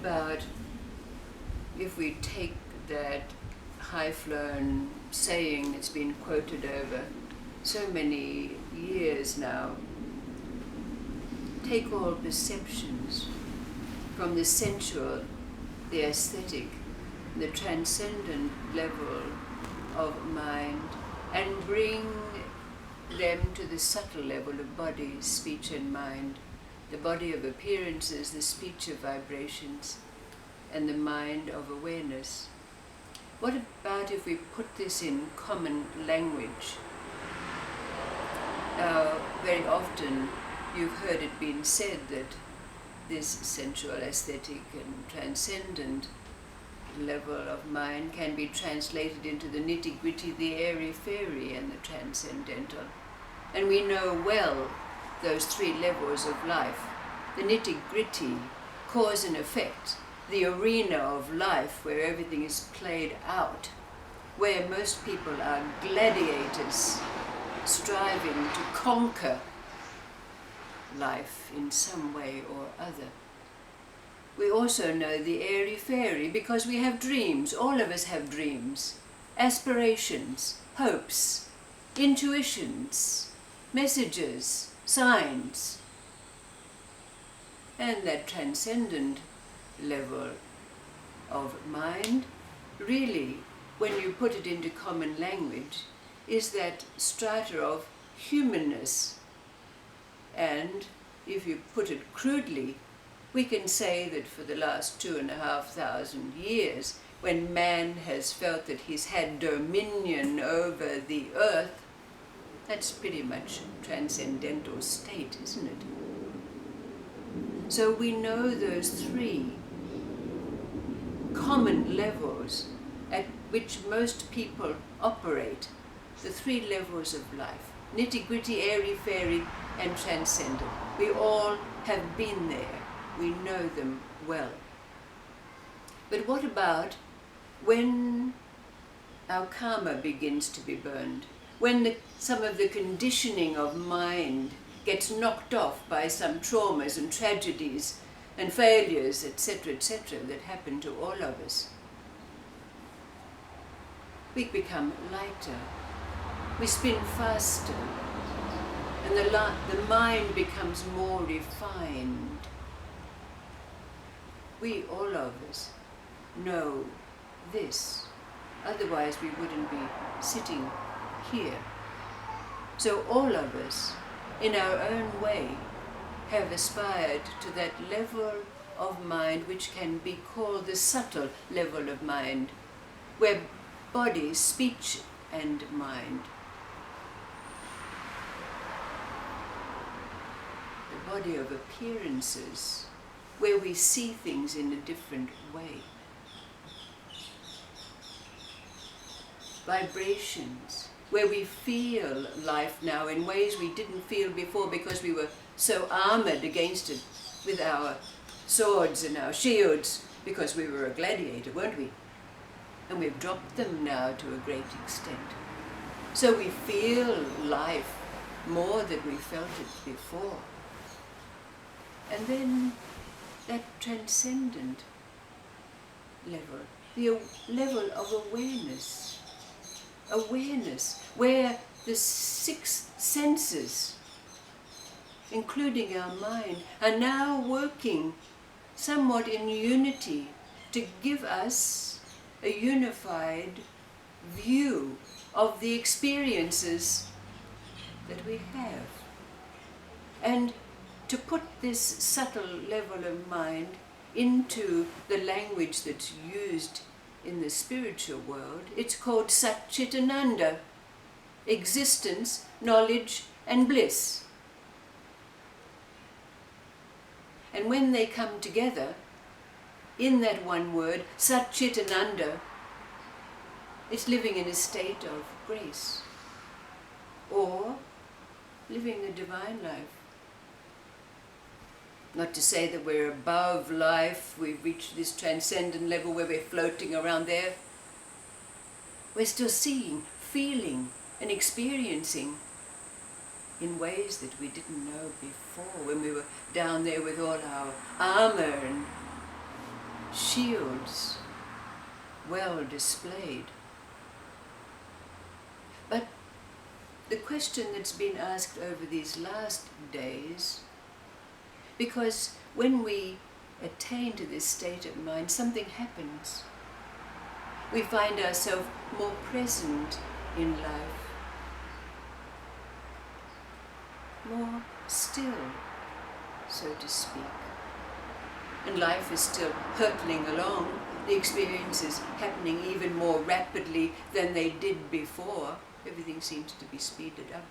about if we take that high-flown saying that's been quoted over so many years now, take all perceptions from the sensual, the aesthetic, the transcendent level of mind, and bring them to the subtle level of body, speech and mind, the body of appearances, the speech of vibrations, and the mind of awareness. What about if we put this in common language? Now, very often you've heard it being said that this sensual, aesthetic and transcendent level of mind can be translated into the nitty-gritty, the airy-fairy and the transcendental. And we know well those three levels of life. The nitty-gritty, cause and effect, the arena of life where everything is played out, where most people are gladiators striving to conquer life in some way or other. We also know the airy-fairy because we have dreams. All of us have dreams, aspirations, hopes, intuitions, messages, signs. And that transcendent level of mind, really, when you put it into common language, is that strata of humanness. And if you put it crudely, we can say that for the last 2,500 years, when man has felt that he's had dominion over the earth, that's pretty much a transcendental state, isn't it? So we know those three common levels at which most people operate, the three levels of life: nitty-gritty, airy-fairy, and transcendent. We all have been there. We know them well. But what about when our karma begins to be burned? When some of the conditioning of mind gets knocked off by some traumas and tragedies and failures, etc., that happen to all of us? We become lighter. We spin faster. And the mind becomes more refined. We, all of us, know this. Otherwise we wouldn't be sitting here. So all of us, in our own way, have aspired to that level of mind which can be called the subtle level of mind, where body, speech and mind, the body of appearances, where we see things in a different way. Vibrations, where we feel life now in ways we didn't feel before because we were so armored against it with our swords and our shields, because we were a gladiator, weren't we? And we've dropped them now to a great extent. So we feel life more than we felt it before. And then that transcendent level, the level of awareness, where the six senses, including our mind, are now working somewhat in unity to give us a unified view of the experiences that we have. And to put this subtle level of mind into the language that's used in the spiritual world, it's called Satchitananda, existence, knowledge and bliss. And when they come together in that one word, Satchitananda, it's living in a state of grace, or living the divine life. Not to say that we're above life, we've reached this transcendent level where we're floating around there. We're still seeing, feeling and experiencing in ways that we didn't know before, when we were down there with all our armor and shields well displayed. But the question that's been asked over these last days, because when we attain to this state of mind, something happens. We find ourselves more present in life, more still, so to speak. And life is still hurtling along, the experiences happening even more rapidly than they did before. Everything seems to be speeded up.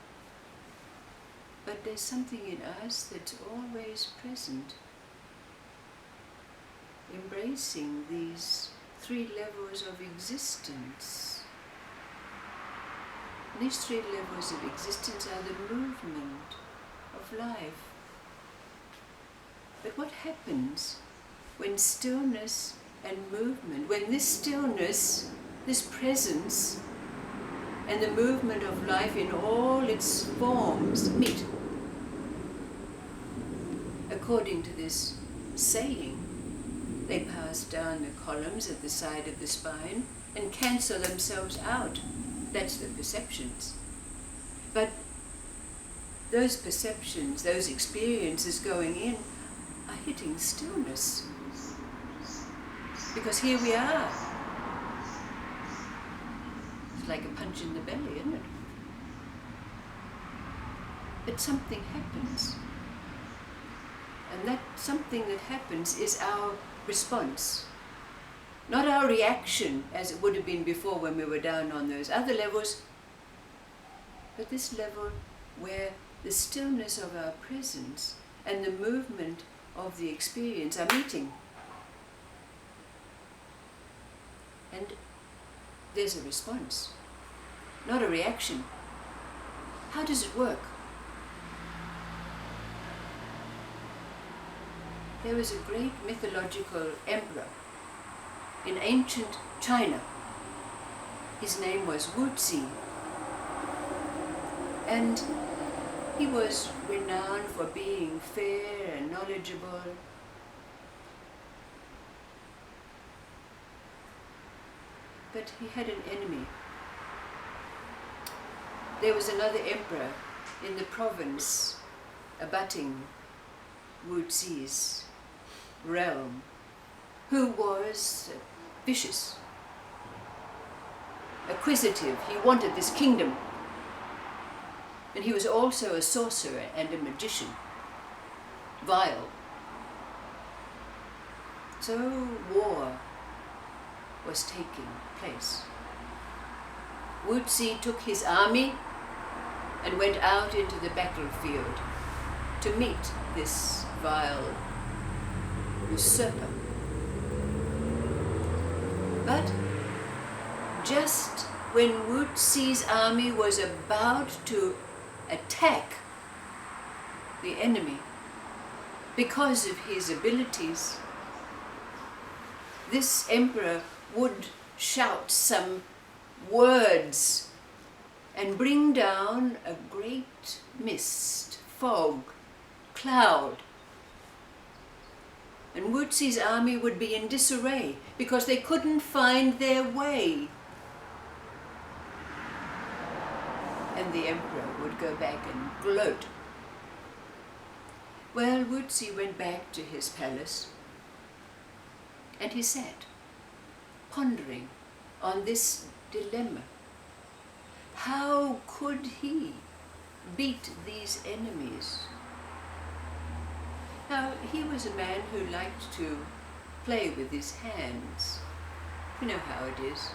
But there's something in us that's always present, embracing these 3 levels of existence. These 3 levels of existence are the movement of life. But what happens when stillness and movement, when this stillness, this presence, and the movement of life in all its forms meet? According to this saying, they pass down the columns at the side of the spine and cancel themselves out. That's the perceptions. But those perceptions, those experiences going in, are hitting stillness. Because here we are. It's like a punch in the belly, isn't it? But something happens. And that something that happens is our response. Not our reaction as it would have been before when we were down on those other levels, but this level where the stillness of our presence and the movement of the experience are meeting. And there's a response, not a reaction. How does it work? There was a great mythological emperor in ancient China. His name was Wuzi, and he was renowned for being fair and knowledgeable. But he had an enemy. There was another emperor in the province abutting Wuzi's realm, who was vicious, acquisitive. He wanted this kingdom. And he was also a sorcerer and a magician, vile. So war was taking place. Wuzi took his army and went out into the battlefield to meet this vile usurper. But just when Wuzi's army was about to attack the enemy, because of his abilities, this emperor would shout some words and bring down a great mist, fog, cloud. And Wuzi's army would be in disarray because they couldn't find their way. And the emperor would go back and gloat. Well, Wuzi went back to his palace and he sat, pondering on this dilemma. How could he beat these enemies? Now, he was a man who liked to play with his hands. You know how it is.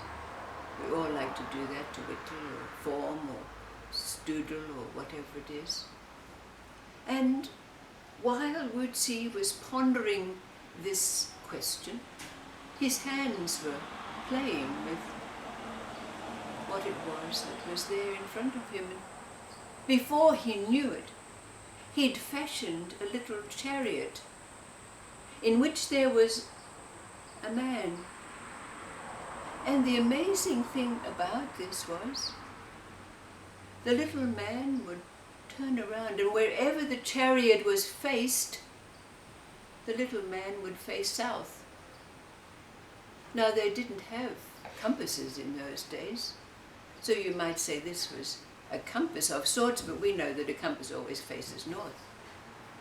We all like to do that, to whittle or form or doodle or whatever it is. And while Wuzi was pondering this question, his hands were playing with what it was that was there in front of him. And before he knew it, he'd fashioned a little chariot in which there was a man. And the amazing thing about this was the little man would turn around, and wherever the chariot was faced, the little man would face south. Now, they didn't have compasses in those days, so you might say this was a compass of sorts, but we know that a compass always faces north.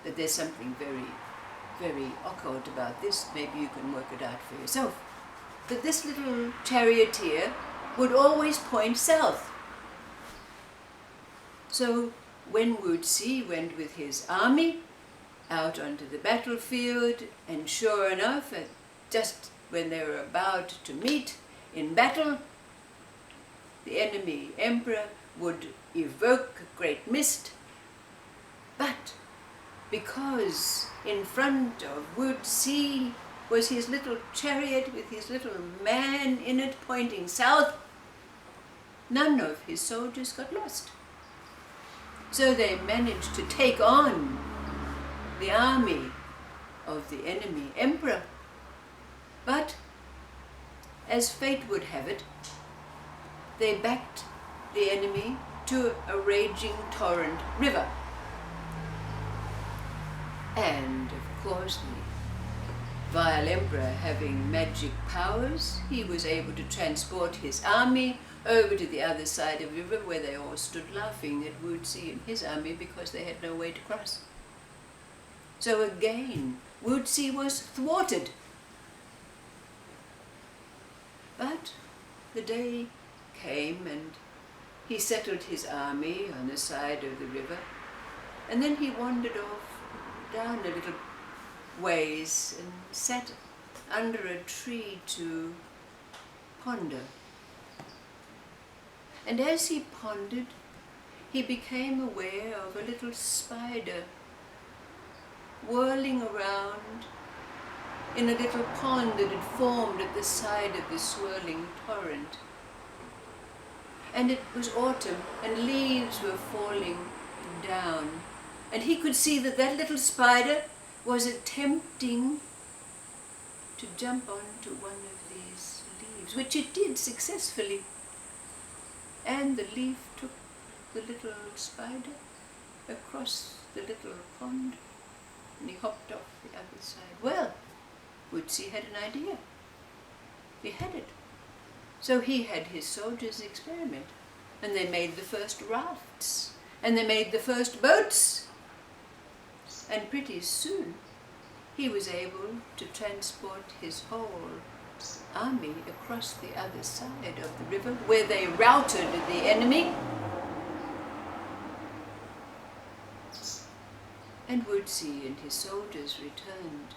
That there's something very, very occult about this. Maybe you can work it out for yourself. That this little charioteer would always point south. So when Wu Zi went with his army out onto the battlefield, and sure enough, just when they were about to meet in battle, the enemy emperor would evoke a great mist, but because in front of Wu Zi was his little chariot with his little man in it pointing south, none of his soldiers got lost. So they managed to take on the army of the enemy emperor. But, as fate would have it, they backed the enemy to a raging torrent river. And, of course, the vile emperor, having magic powers, he was able to transport his army over to the other side of the river, where they all stood laughing at Wu Zi and his army because they had no way to cross. So again, Wu Zi was thwarted. But the day came and he settled his army on the side of the river, and then he wandered off down a little ways and sat under a tree to ponder. And as he pondered, he became aware of a little spider whirling around in a little pond that had formed at the side of the swirling torrent. And it was autumn, and leaves were falling down. And he could see that that little spider was attempting to jump onto one of these leaves, which it did successfully. And the leaf took the little spider across the little pond, and he hopped off the other side. Well, Wu Zi had an idea. He had it. So he had his soldiers experiment, and they made the first rafts, and they made the first boats, and pretty soon he was able to transport his whole army across the other side of the river, where they routed the enemy. And Wu Zi and his soldiers returned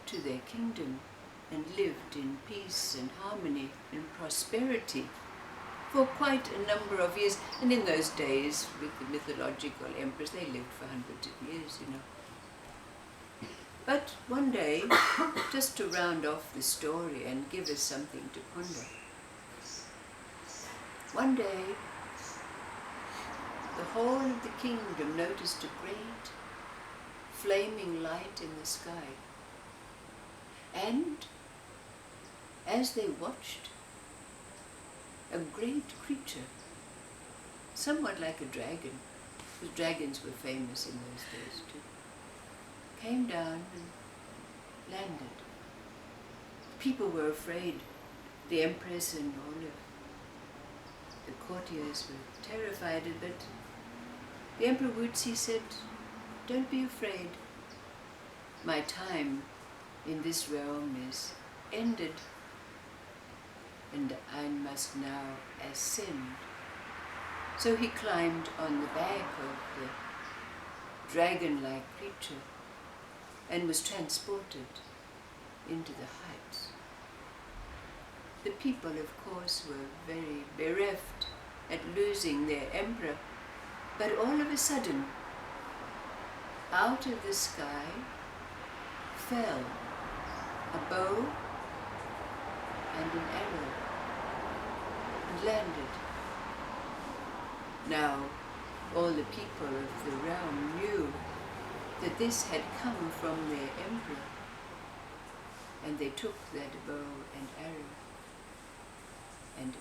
to their kingdom and lived in peace and harmony and prosperity for quite a number of years. And in those days, with the mythological emperors, they lived for hundreds of years, you know. But one day, just to round off the story and give us something to ponder, one day, the whole of the kingdom noticed a great flaming light in the sky. And as they watched, a great creature, somewhat like a dragon, because dragons were famous in those days too, came down and landed. People were afraid. The empress and all of the courtiers were terrified, but the Emperor Wu Zi said, "Don't be afraid. My time in this realm is ended, and I must now ascend." So he climbed on the back of the dragon-like creature and was transported into the heights. The people, of course, were very bereft at losing their emperor, but all of a sudden, out of the sky fell a bow and an arrow and landed. Now, all the people of the realm knew that this had come from their emperor, and they took that bow and arrow and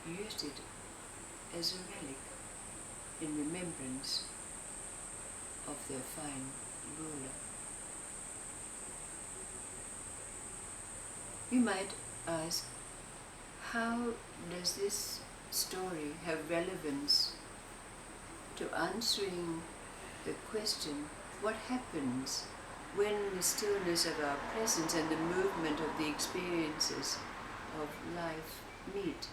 used it as a relic in remembrance of their fine ruler. You might ask, how does this story have relevance to answering the question, what happens when the stillness of our presence and the movement of the experiences of life meet?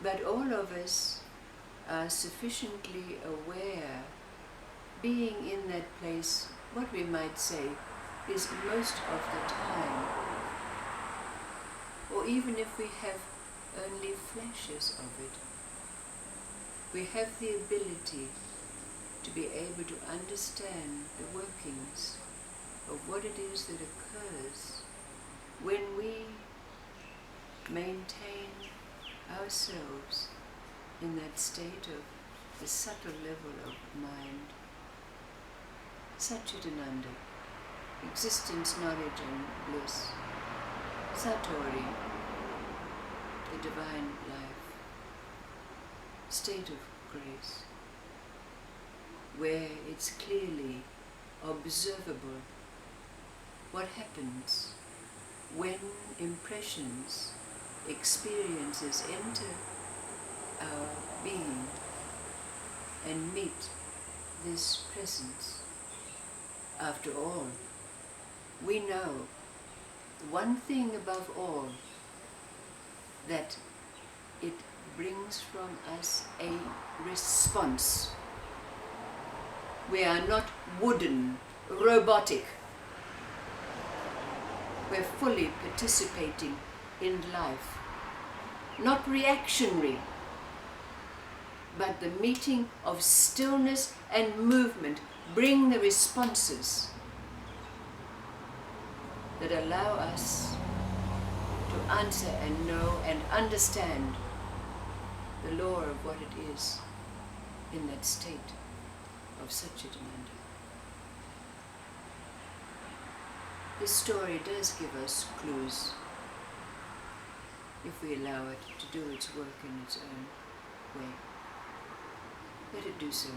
But all of us are sufficiently aware, being in that place, what we might say, is most of the time. Or even if we have only flashes of it, we have the ability to be able to understand the workings of what it is that occurs when we maintain ourselves in that state of the subtle level of mind, Satchitananda, existence, knowledge and bliss, Satori, the divine life, state of grace, where it's clearly observable what happens when impressions, experiences enter our being and meet this presence. After all, we know one thing above all, that it brings from us a response. We are not wooden, robotic. We're fully participating in life, not reactionary, but the meeting of stillness and movement bring the responses that allow us to answer and know and understand the law of what it is in that state of Satchitananda. This story does give us clues if we allow it to do its work in its own way. Let it do so.